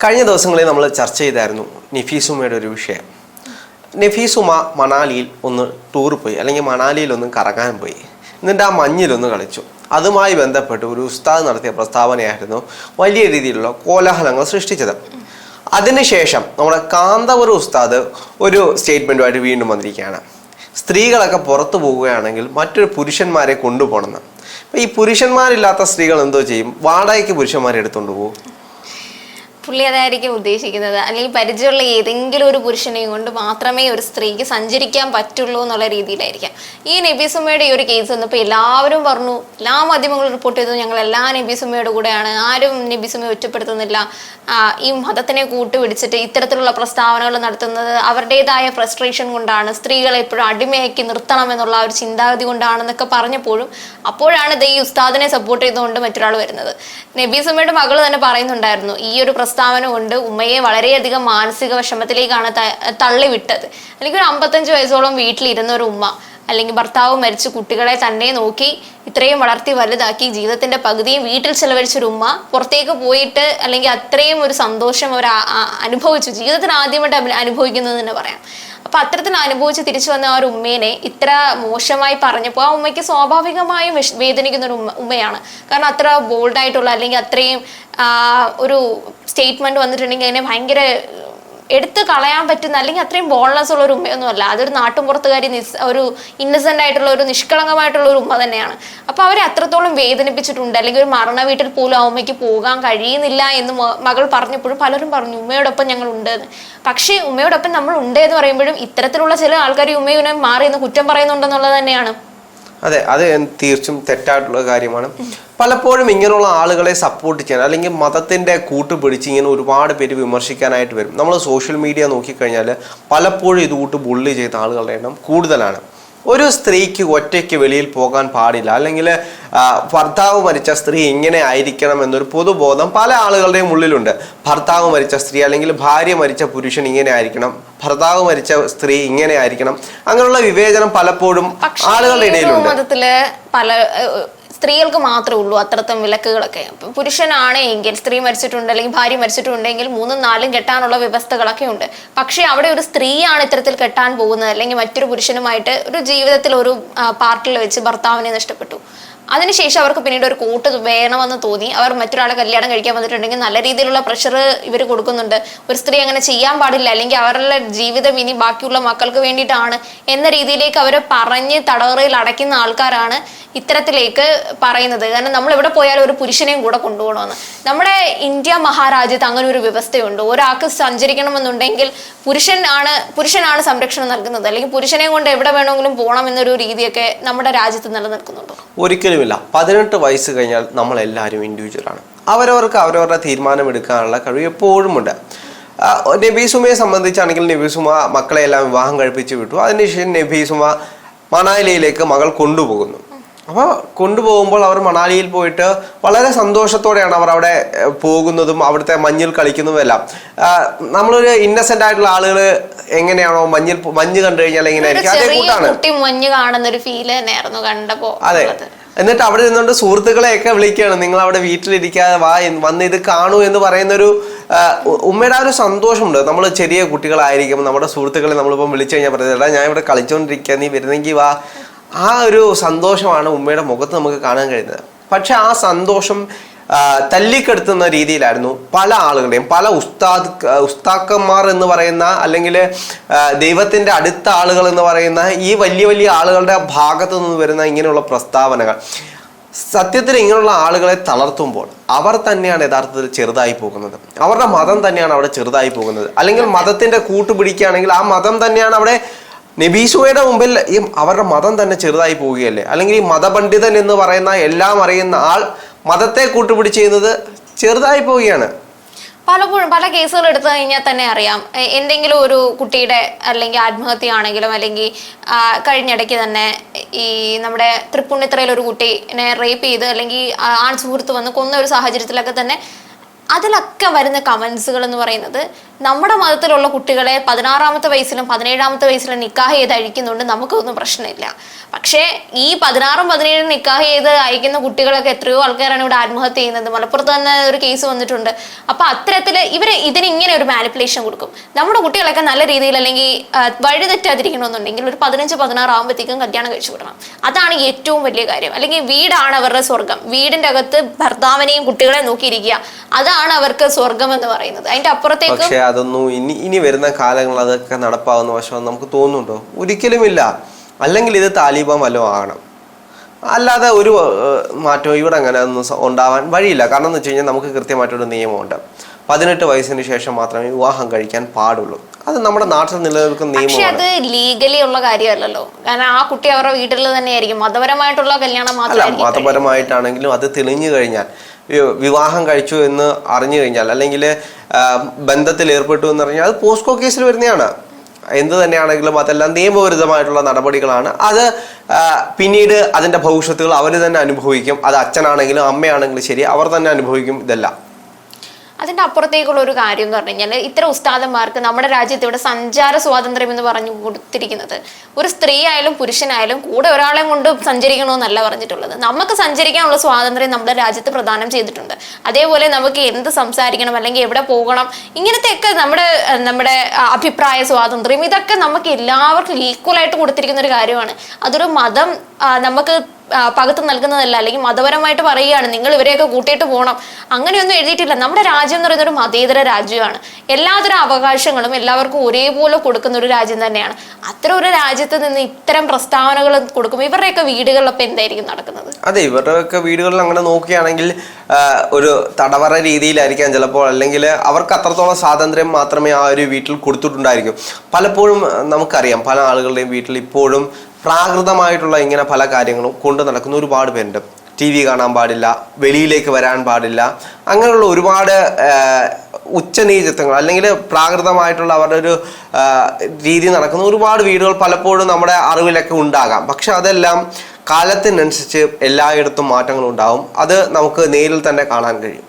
കഴിഞ്ഞ ദിവസങ്ങളിൽ നമ്മൾ ചർച്ച ചെയ്തായിരുന്നു നഫീസുമയുടെ ഒരു വിഷയം. നഫീസുമ മണാലിയിൽ ഒന്ന് ടൂർ പോയി, അല്ലെങ്കിൽ മണാലിയിൽ ഒന്ന് കറങ്ങാൻ പോയി. എന്നിട്ട് ആ മഞ്ഞിലൊന്ന് കളിച്ചു. അതുമായി ബന്ധപ്പെട്ട് ഒരു ഉസ്താദ് നടത്തിയ പ്രസ്താവനയായിരുന്നു വലിയ രീതിയിലുള്ള കോലാഹലങ്ങൾ സൃഷ്ടിച്ചത്. അതിനുശേഷം നമ്മുടെ കാന്തപുരം ഉസ്താദ് ഒരു സ്റ്റേറ്റ്മെൻറ്റുമായിട്ട് വീണ്ടും വന്നിരിക്കുകയാണ്. സ്ത്രീകളൊക്കെ പുറത്തു പോവുകയാണെങ്കിൽ മറ്റൊരു പുരുഷന്മാരെ കൊണ്ടുപോകണമെന്ന്. അപ്പോൾ ഈ പുരുഷന്മാരില്ലാത്ത സ്ത്രീകൾ എന്തോ ചെയ്യും? വാടകയ്ക്ക് പുരുഷന്മാരെ എടുത്തുകൊണ്ട് പോകും. പുള്ളി അതായിരിക്കും ഉദ്ദേശിക്കുന്നത്. അല്ലെങ്കിൽ പരിചയമുള്ള ഏതെങ്കിലും ഒരു പുരുഷനെയും കൊണ്ട് മാത്രമേ ഒരു സ്ത്രീക്ക് സഞ്ചരിക്കാൻ പറ്റുള്ളൂ എന്നുള്ള രീതിയിലായിരിക്കാം. ഈ നബീസുമ്മയുടെ ഈ ഒരു കേസ് വന്നപ്പോൾ എല്ലാവരും പറഞ്ഞു, എല്ലാ മാധ്യമങ്ങളും റിപ്പോർട്ട് ചെയ്തു, ഞങ്ങൾ എല്ലാ നബീസുമ്മയുടെ കൂടെയാണ്, ആരും നബീസുമ്മയെ ഒറ്റപ്പെടുത്തുന്നില്ല, ഈ മതത്തിനെ കൂട്ടുപിടിച്ചിട്ട് ഇത്തരത്തിലുള്ള പ്രസ്താവനകൾ നടത്തുന്നത് അവരുടേതായ ഫ്രസ്ട്രേഷൻ കൊണ്ടാണ്, സ്ത്രീകളെ എപ്പോഴും അടിമയാക്കി നിർത്തണം എന്നുള്ള ഒരു ചിന്താഗതി കൊണ്ടാണെന്നൊക്കെ പറഞ്ഞപ്പോഴും അപ്പോഴാണ് ഈ ഉസ്താദിനെ സപ്പോർട്ട് ചെയ്തുകൊണ്ട് മറ്റൊരാൾ വരുന്നത്. നബീസുമ്മയുടെ മകൾ തന്നെ പറയുന്നുണ്ടായിരുന്നു, ഈ ഒരു പ്രസ്താവന കൊണ്ട് ഉമ്മയെ വളരെയധികം മാനസിക വിഷമത്തിലേക്കാണ് തള്ളിവിട്ടത്. അല്ലെങ്കിൽ ഒരു 55 വയസ്സോളം വീട്ടിലിരുന്ന ഒരു ഉമ്മ, അല്ലെങ്കിൽ ഭർത്താവ് മരിച്ച് കുട്ടികളെ തന്നെ നോക്കി ഇത്രയും വളർത്തി വലുതാക്കി ജീവിതത്തിന്റെ പകുതിയും വീട്ടിൽ ചെലവഴിച്ചൊരു ഉമ്മ പുറത്തേക്ക് പോയിട്ട് അല്ലെങ്കിൽ അത്രയും ഒരു സന്തോഷം അവർ അനുഭവിച്ചു, ജീവിതത്തിൽ ആദ്യമായിട്ട് അനുഭവിക്കുന്നത് തന്നെ പറയാം. അപ്പൊ അത്തരത്തിൽ അനുഭവിച്ച് തിരിച്ചു വന്ന ആ ഒരു ഉമ്മേനെ ഇത്ര മോശമായി പറഞ്ഞപ്പോൾ ആ ഉമ്മയ്ക്ക് സ്വാഭാവികമായും വേദനിക്കുന്ന ഒരു ഉമ്മയാണ്. കാരണം അത്ര ബോൾഡായിട്ടുള്ള അല്ലെങ്കിൽ അത്രയും ഒരു സ്റ്റേറ്റ്മെന്റ് വന്നിട്ടുണ്ടെങ്കിൽ അതിനെ ഭയങ്കര എടുത്ത് കളയാൻ പറ്റുന്ന അല്ലെങ്കിൽ അത്രയും ബോൾനെസ് ഉള്ള ഒരു ഉമ്മയൊന്നും അല്ല. അതൊരു നാട്ടുംപുറത്തുകാരി, ഒരു ഇന്നസെന്റ് ആയിട്ടുള്ള ഒരു നിഷ്കളങ്കമായിട്ടുള്ള ഒരു ഉമ്മ തന്നെയാണ്. അപ്പൊ അവരെ അത്രത്തോളം വേദനിപ്പിച്ചിട്ടുണ്ട്. അല്ലെങ്കിൽ ഒരു മരണ വീട്ടിൽ പോലും ആ ഉമ്മയ്ക്ക് പോകാൻ കഴിയുന്നില്ല എന്ന് മകൾ പറഞ്ഞപ്പോഴും പലരും പറഞ്ഞു ഉമ്മയോടൊപ്പം ഞങ്ങൾ ഉണ്ട് എന്ന്. പക്ഷേ ഉമ്മയോടൊപ്പം നമ്മൾ ഉണ്ട് എന്ന് പറയുമ്പോഴും ഇത്തരത്തിലുള്ള ചില ആൾക്കാർ ഉമ്മയെ മാറി എന്ന് കുറ്റം പറയുന്നുണ്ടെന്നുള്ളത് തന്നെയാണ്. അതെ, അത് തീർച്ചും തെറ്റായിട്ടുള്ള കാര്യമാണ്. പലപ്പോഴും ഇങ്ങനെയുള്ള ആളുകളെ സപ്പോർട്ട് ചെയ്യാൻ അല്ലെങ്കിൽ മതത്തിൻ്റെ കൂട്ടുപിടിച്ച് ഇങ്ങനെ ഒരുപാട് പേര് വിമർശിക്കാനായിട്ട് വരും. നമ്മൾ സോഷ്യൽ മീഡിയ നോക്കിക്കഴിഞ്ഞാൽ പലപ്പോഴും ഇത് കൂട്ട് ബുള്ളി ചെയ്ത ആളുകളുടെ എണ്ണം കൂടുതലാണ്. ഒരു സ്ത്രീക്ക് ഒറ്റയ്ക്ക് വെളിയിൽ പോകാൻ പാടില്ല, അല്ലെങ്കിൽ ഭർത്താവ് മരിച്ച സ്ത്രീ ഇങ്ങനെ ആയിരിക്കണം എന്നൊരു പൊതുബോധം പല ആളുകളുടെയും ഉള്ളിലുണ്ട്. ഭർത്താവ് മരിച്ച സ്ത്രീ അല്ലെങ്കിൽ ഭാര്യ മരിച്ച പുരുഷൻ ഇങ്ങനെ ആയിരിക്കണം, ഭർത്താവ് മരിച്ച സ്ത്രീ ഇങ്ങനെ ആയിരിക്കണം, അങ്ങനെയുള്ള വിവേചനം പലപ്പോഴും ആളുകളുടെ ഇടയിലുണ്ട്. പല സ്ത്രീകൾക്ക് മാത്രമേ ഉള്ളൂ അത്രത്തും വിലക്കുകളൊക്കെ. പുരുഷനാണ് എങ്കിൽ സ്ത്രീ മരിച്ചിട്ടുണ്ട് അല്ലെങ്കിൽ ഭാര്യ മരിച്ചിട്ടുണ്ടെങ്കിൽ 3ഉം 4ഉം കെട്ടാനുള്ള വ്യവസ്ഥകളൊക്കെ ഉണ്ട്. പക്ഷെ അവിടെ ഒരു സ്ത്രീയാണ് ഇത്തരത്തിൽ കെട്ടാൻ പോകുന്നത്, അല്ലെങ്കിൽ മറ്റൊരു പുരുഷനുമായിട്ട് ഒരു ജീവിതത്തിൽ ഒരു പാർട്ടിൽ വെച്ച് ഭർത്താവിനെ നഷ്ടപ്പെട്ടു. അതിനുശേഷം അവർക്ക് പിന്നീട് ഒരു കോട്ട് വേണമെന്ന് തോന്നി, അവർ മറ്റൊരാളെ കല്യാണം കഴിക്കാൻ വന്നിട്ടുണ്ടെങ്കിൽ നല്ല രീതിയിലുള്ള പ്രഷർ ഇവർ കൊടുക്കുന്നുണ്ട്. ഒരു സ്ത്രീ അങ്ങനെ ചെയ്യാൻ പാടില്ല, അല്ലെങ്കിൽ അവരുടെ ജീവിതം ഇനി ബാക്കിയുള്ള മക്കൾക്ക് വേണ്ടിയിട്ടാണ് എന്ന രീതിയിലേക്ക് അവരെ പറഞ്ഞ് തടവറയിൽ അടയ്ക്കുന്ന ആൾക്കാരാണ് ഇത്തരത്തിലേക്ക് പറയുന്നത്. കാരണം നമ്മൾ എവിടെ പോയാലും ഒരു പുരുഷനെയും കൂടെ കൊണ്ടുപോകണമെന്ന്. നമ്മുടെ ഇന്ത്യ മഹാരാജ്യത്ത് അങ്ങനെ ഒരു വ്യവസ്ഥയുണ്ട്. ഒരാൾക്ക് സഞ്ചരിക്കണമെന്നുണ്ടെങ്കിൽ പുരുഷനാണ് സംരക്ഷണം നൽകുന്നത്, അല്ലെങ്കിൽ പുരുഷനെ കൊണ്ട് എവിടെ വേണമെങ്കിലും പോകണം എന്നൊരു രീതിയൊക്കെ നമ്മുടെ രാജ്യത്ത് നിലനിൽക്കുന്നുണ്ട്. ഒരിക്കലുമില്ല. 18 വയസ്സ് കഴിഞ്ഞാൽ നമ്മളെല്ലാവരും ഇൻഡിവിജ്വലാണ്. അവരവർക്ക് അവരവരുടെ തീരുമാനമെടുക്കാനുള്ള കഴിവ് എപ്പോഴും ഉണ്ട്. നബീസുമയെ സംബന്ധിച്ചാണെങ്കിൽ നബീസുമ മക്കളെ എല്ലാം വിവാഹം കഴിപ്പിച്ച് വിട്ടു. അതിനുശേഷം നബീസുമ മണാലിയിലേക്ക് മകൾ കൊണ്ടുപോകുന്നു. അപ്പോൾ കൊണ്ടുപോകുമ്പോൾ അവർ മണാലിയിൽ പോയിട്ട് വളരെ സന്തോഷത്തോടെയാണ് അവർ അവിടെ പോകുന്നതും അവിടുത്തെ മഞ്ഞിൽ കളിക്കുന്നതും എല്ലാം. നമ്മളൊരു ഇന്നസെന്റ് ആയിട്ടുള്ള ആളുകൾ എങ്ങനെയാണോ മഞ്ഞ് കണ്ടു കഴിഞ്ഞാൽ എങ്ങനെയായിരിക്കും, അതേ കൂട്ടാണ് മഞ്ഞ് കാണുന്ന ഒരു ഫീല് തന്നെയായിരുന്നു കണ്ടപ്പോ. അതെ. എന്നിട്ട് അവിടെ നിന്നുകൊണ്ട് സുഹൃത്തുക്കളെയൊക്കെ വിളിക്കുകയാണ്, നിങ്ങൾ അവിടെ വീട്ടിലിരിക്കാതെ വാ, വന്ന് ഇത് കാണൂ എന്ന് പറയുന്നൊരു ഉമ്മയുടെ ആ ഒരു സന്തോഷമുണ്ട്. നമ്മൾ ചെറിയ കുട്ടികളായിരിക്കും, നമ്മുടെ സുഹൃത്തുക്കളെ നമ്മളിപ്പം വിളിച്ചു കഴിഞ്ഞാൽ പറയുന്നത് ഞാൻ ഇവിടെ കളിച്ചുകൊണ്ടിരിക്കുക, നീ വരുന്നെങ്കിൽ വാ. ആ ഒരു സന്തോഷമാണ് ഉമ്മയുടെ മുഖത്ത് നമുക്ക് കാണാൻ കഴിയുന്നത്. പക്ഷെ ആ സന്തോഷം തല്ലിക്കെടുത്തുന്ന രീതിയിലായിരുന്നു പല ആളുകളുടെയും, പല ഉസ്താക്കന്മാർ എന്ന് പറയുന്ന അല്ലെങ്കിൽ ദൈവത്തിൻ്റെ അടുത്ത ആളുകൾ എന്ന് പറയുന്ന ഈ വലിയ വലിയ ആളുകളുടെ ഭാഗത്തു നിന്ന് വരുന്ന ഇങ്ങനെയുള്ള പ്രസ്താവനകൾ. സത്യത്തിൽ ഇങ്ങനെയുള്ള ആളുകളെ തളർത്തുമ്പോൾ അവർ തന്നെയാണ് യഥാർത്ഥത്തിൽ ചെറുതായി പോകുന്നത്. അവരുടെ മതം തന്നെയാണ് അവിടെ ചെറുതായി പോകുന്നത്. അല്ലെങ്കിൽ മതത്തിൻ്റെ കൂട്ടുപിടിക്കുകയാണെങ്കിൽ ആ മതം തന്നെയാണ് അവിടെ നബീസുമയുടെ മുമ്പിൽ അവരുടെ മതം തന്നെ ചെറുതായി പോവുകയല്ലേ. അല്ലെങ്കിൽ ഈ മതപണ്ഡിതൻ എന്ന് പറയുന്ന എല്ലാം അറിയുന്ന ആൾ മതത്തെ കൂട്ടുപിടിച്ച് ചെയ്യുന്നത് ചെറുതായി പോവുകയാണ്. പലപ്പോഴും പല കേസുകൾ എടുത്തു കഴിഞ്ഞാൽ തന്നെ അറിയാം, എന്തെങ്കിലും ഒരു കുട്ടിയുടെ അല്ലെങ്കിൽ ആത്മഹത്യ ആണെങ്കിലും, അല്ലെങ്കിൽ കഴിഞ്ഞിടയ്ക്ക് തന്നെ ഈ നമ്മുടെ തൃപ്പൂണിത്തുറയിൽ ഒരു കുട്ടീനെ റേപ്പ് ചെയ്ത് അല്ലെങ്കിൽ ആൺ സുഹൃത്ത് വന്ന് കൊന്ന ഒരു സാഹചര്യത്തിലൊക്കെ തന്നെ അതിലൊക്കെ വരുന്ന കമന്റ്സുകൾ എന്ന് പറയുന്നത് നമ്മുടെ മതത്തിലുള്ള കുട്ടികളെ 16-ാമത്തെ വയസ്സിലും 17-ാമത്തെ വയസ്സിലും നിക്കാഹ് ചെയ്ത് അഴിക്കുന്നുണ്ട്, നമുക്കൊന്നും പ്രശ്നമില്ല. പക്ഷേ ഈ 16-ഉം 17-ഉം നിക്കാഹ് ചെയ്ത് അയക്കുന്ന കുട്ടികളൊക്കെ എത്രയോ ആൾക്കാരാണ് ഇവിടെ ആത്മഹത്യ ചെയ്യുന്നത്. മലപ്പുറത്ത് തന്നെ ഒരു കേസ് വന്നിട്ടുണ്ട്. അപ്പൊ അത്തരത്തില് ഇവര് ഇതിന് ഇങ്ങനെ ഒരു മാനിപ്പുലേഷൻ കൊടുക്കും. നമ്മുടെ കുട്ടികളൊക്കെ നല്ല രീതിയിൽ അല്ലെങ്കിൽ വഴി തെറ്റാതിരിക്കണമെന്നുണ്ടെങ്കിൽ ഒരു 15-16 ആകുമ്പോഴത്തേക്കും കല്യാണം കഴിച്ചു വിടണം. അതാണ് ഏറ്റവും വലിയ കാര്യം. അല്ലെങ്കിൽ വീടാണ് അവരുടെ സ്വർഗം. വീടിന്റെ അകത്ത് ഭർത്താവിനെയും കുട്ടികളെ നോക്കിയിരിക്കുക, അതാണ് അവർക്ക് സ്വർഗം എന്ന് പറയുന്നത്. അതിന്റെ അപ്പുറത്തേക്ക് പക്ഷെ അതൊന്നും ഇനി വരുന്ന കാലങ്ങൾ അതൊക്കെ നടപ്പാവുന്ന വശം നമുക്ക് തോന്നുന്നുണ്ടോ? ഒരിക്കലുമില്ല. അല്ലെങ്കിൽ ഇത് താലിബാൻ വല്ലതും ആകണം, അല്ലാതെ ഒരു മാറ്റവും ഇവിടെ അങ്ങനെ ഒന്നും ഉണ്ടാവാൻ വഴിയില്ല. കാരണം എന്ന് വെച്ച് കഴിഞ്ഞാൽ നമുക്ക് കൃത്യമായിട്ടൊരു നിയമമുണ്ട്. 18 വയസ്സിന് ശേഷം മാത്രമേ വിവാഹം കഴിക്കാൻ പാടുള്ളൂ. അത് നമ്മുടെ നാട്ടിൽ നിലനിൽക്കുന്ന നിയമമാണ്. പക്ഷെ അത് ലീഗലി ഉള്ള കാര്യമല്ലല്ലോ. കാരണം ആ കുട്ടി അവരുടെ വീട്ടിൽ തന്നെയായിരിക്കും. മതപരമായിട്ടുള്ള കല്യാണം മാത്രമല്ല, മതപരമായിട്ടാണെങ്കിലും അത് തെളിഞ്ഞു കഴിഞ്ഞാൽ, വിവാഹം കഴിച്ചു എന്ന് അറിഞ്ഞു കഴിഞ്ഞാൽ, അല്ലെങ്കിൽ ബന്ധത്തിൽ ഏർപ്പെട്ടു എന്ന് പറഞ്ഞാൽ അത് പോസ്കോ കേസിൽ വരുന്നതാണ്. എന്ത് തന്നെയാണെങ്കിലും അതെല്ലാം നിയമവിരുദ്ധമായിട്ടുള്ള നടപടികളാണ്. അത് പിന്നീട് അതിൻ്റെ ഭവിഷ്യത്തുകൾ അവർ തന്നെ അനുഭവിക്കും. അത് അച്ഛനാണെങ്കിലും അമ്മയാണെങ്കിലും ശരി, അവർ തന്നെ അനുഭവിക്കും ഇതെല്ലാം. അതിന്റെ അപ്പുറത്തേക്കുള്ള ഒരു കാര്യം എന്ന് പറഞ്ഞു കഴിഞ്ഞാൽ, ഇത്തരം ഉസ്താദന്മാർക്ക് നമ്മുടെ രാജ്യത്ത് ഇവിടെ സഞ്ചാര സ്വാതന്ത്ര്യം എന്ന് പറഞ്ഞു കൊടുത്തിരിക്കുന്നത് ഒരു സ്ത്രീ ആയാലും പുരുഷനായാലും കൂടെ ഒരാളെ കൊണ്ട് സഞ്ചരിക്കണമെന്നല്ല പറഞ്ഞിട്ടുള്ളത്. നമുക്ക് സഞ്ചരിക്കാനുള്ള സ്വാതന്ത്ര്യം നമ്മുടെ രാജ്യത്ത് പ്രദാനം ചെയ്തിട്ടുണ്ട്. അതേപോലെ നമുക്ക് എന്ത് സംസാരിക്കണം അല്ലെങ്കിൽ എവിടെ പോകണം, ഇങ്ങനത്തെയൊക്കെ നമ്മുടെ അഭിപ്രായ സ്വാതന്ത്ര്യം, ഇതൊക്കെ നമുക്ക് എല്ലാവർക്കും ഈക്വലായിട്ട് കൊടുത്തിരിക്കുന്ന ഒരു കാര്യമാണ്. അതൊരു മതം നമുക്ക് പകത്ത് നൽകുന്നതല്ല. അല്ലെങ്കിൽ മതപരമായിട്ട് പറയുകയാണ് നിങ്ങൾ ഇവരെയൊക്കെ കൂട്ടിയിട്ട് പോകണം, അങ്ങനെയൊന്നും എഴുതിയിട്ടില്ല. നമ്മുടെ രാജ്യം എന്ന് പറയുന്നത് ഒരു മതേതര രാജ്യമാണ്. എല്ലാതരം അവകാശങ്ങളും എല്ലാവർക്കും ഒരേപോലെ കൊടുക്കുന്ന ഒരു രാജ്യം തന്നെയാണ്. അത്തരം ഒരു രാജ്യത്ത് നിന്ന് ഇത്തരം പ്രസ്താവനകൾ കൊടുക്കുമ്പോൾ ഇവരുടെയൊക്കെ വീടുകളിലൊപ്പം എന്തായിരിക്കും നടക്കുന്നത്? അതെ, ഇവരുടെയൊക്കെ വീടുകളിൽ അങ്ങനെ നോക്കുകയാണെങ്കിൽ ഒരു തടവറ രീതിയിലായിരിക്കാം ചിലപ്പോൾ, അല്ലെങ്കിൽ അവർക്ക് അത്രത്തോളം സ്വാതന്ത്ര്യം മാത്രമേ ആ ഒരു വീട്ടിൽ കൊടുത്തിട്ടുണ്ടായിരിക്കും. പലപ്പോഴും നമുക്കറിയാം പല ആളുകളുടെയും വീട്ടിൽ ഇപ്പോഴും പ്രാകൃതമായിട്ടുള്ള ഇങ്ങനെ പല കാര്യങ്ങളും കൊണ്ടു നടക്കുന്ന ഒരുപാട് പേരുണ്ട്. TV കാണാൻ പാടില്ല, വെളിയിലേക്ക് വരാൻ പാടില്ല, അങ്ങനെയുള്ള ഒരുപാട് ഉച്ചനീചത്വങ്ങൾ അല്ലെങ്കിൽ പ്രാകൃതമായിട്ടുള്ള അവരുടെ ഒരു രീതി നടക്കുന്ന ഒരുപാട് വീടുകൾ പലപ്പോഴും നമ്മുടെ അറിവിലൊക്കെ ഉണ്ടാകാം. പക്ഷെ അതെല്ലാം കാലത്തിനനുസരിച്ച് എല്ലായിടത്തും മാറ്റങ്ങൾ ഉണ്ടാവും. അത് നമുക്ക് നേരിൽ തന്നെ കാണാൻ കഴിയും.